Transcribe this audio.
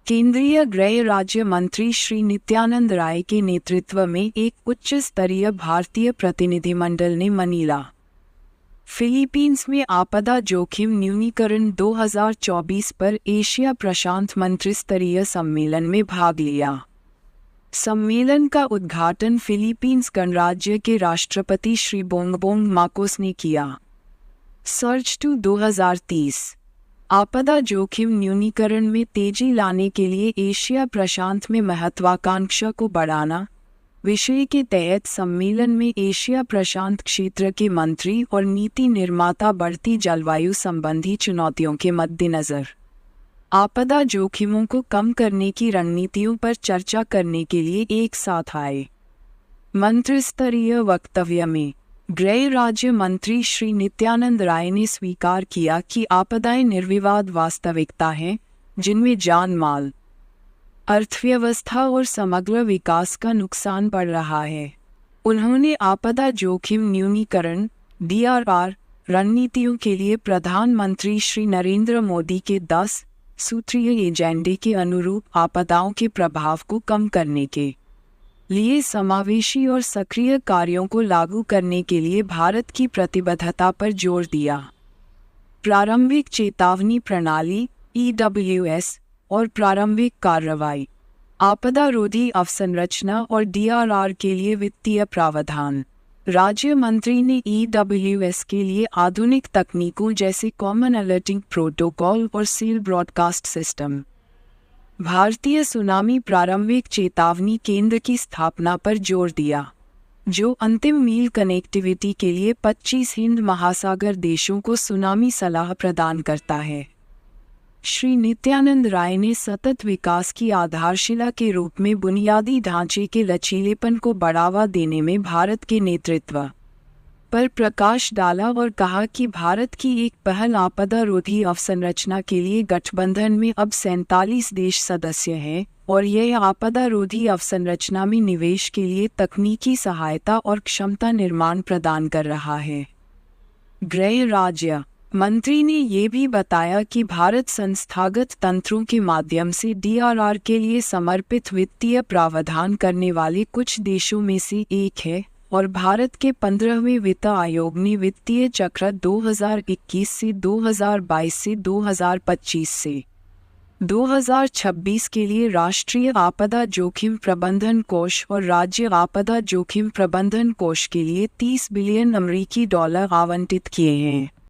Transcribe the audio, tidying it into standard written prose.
केंद्रीय गृह राज्य मंत्री श्री नित्यानंद राय के नेतृत्व में एक उच्च स्तरीय भारतीय प्रतिनिधिमंडल ने मनीला, फिलीपींस में आपदा जोखिम न्यूनीकरण 2024 पर एशिया प्रशांत मंत्रिस्तरीय सम्मेलन में भाग लिया। सम्मेलन का उद्घाटन फिलीपींस गणराज्य के राष्ट्रपति श्री बोंगबोंग मार्कोस ने किया। सर्च टू 2030 आपदा जोखिम न्यूनीकरण में तेजी लाने के लिए एशिया प्रशांत में महत्वाकांक्षा को बढ़ाना विषय के तहत सम्मेलन में एशिया प्रशांत क्षेत्र के मंत्री और नीति निर्माता बढ़ती जलवायु संबंधी चुनौतियों के मद्देनज़र आपदा जोखिमों को कम करने की रणनीतियों पर चर्चा करने के लिए एक साथ आए। मंत्रिस्तरीय वक्तव्य में गृह राज्य मंत्री श्री नित्यानंद राय ने स्वीकार किया कि आपदाएं निर्विवाद वास्तविकता हैं जिनमें जान माल, अर्थव्यवस्था और समग्र विकास का नुकसान पड़ रहा है। उन्होंने आपदा जोखिम न्यूनीकरण (DRR) रणनीतियों के लिए प्रधानमंत्री श्री नरेंद्र मोदी के 10 सूत्रीय एजेंडे के अनुरूप आपदाओं के प्रभाव को कम करने के लिए समावेशी और सक्रिय कार्यों को लागू करने के लिए भारत की प्रतिबद्धता पर जोर दिया। प्रारंभिक चेतावनी प्रणाली (EWS) और प्रारंभिक कार्रवाई, आपदा रोधी अवसंरचना और DRR के लिए वित्तीय प्रावधान। राज्य मंत्री ने EWS के लिए आधुनिक तकनीकों जैसे कॉमन अलर्टिंग प्रोटोकॉल और सेल ब्रॉडकास्ट सिस्टम, भारतीय सुनामी प्रारंभिक चेतावनी केंद्र की स्थापना पर जोर दिया, जो अंतिम मील कनेक्टिविटी के लिए 25 हिंद महासागर देशों को सुनामी सलाह प्रदान करता है। श्री नित्यानंद राय ने सतत विकास की आधारशिला के रूप में बुनियादी ढांचे के लचीलेपन को बढ़ावा देने में भारत के नेतृत्व पर प्रकाश डाला और कहा कि भारत की एक पहल आपदा रोधी अवसंरचना के लिए गठबंधन में अब 47 देश सदस्य हैं और यह आपदा रोधी अवसंरचना में निवेश के लिए तकनीकी सहायता और क्षमता निर्माण प्रदान कर रहा है। गृह राज्य मंत्री ने ये भी बताया कि भारत संस्थागत तंत्रों के माध्यम से DRR के लिए समर्पित वित्तीय प्रावधान करने वाले कुछ देशों में से एक है और भारत के 15वें वित्त आयोग ने वित्तीय चक्र 2021 से 2022 से 2025 से 2026 के लिए राष्ट्रीय आपदा जोखिम प्रबंधन कोष और राज्य आपदा जोखिम प्रबंधन कोष के लिए $30 बिलियन आवंटित किए हैं।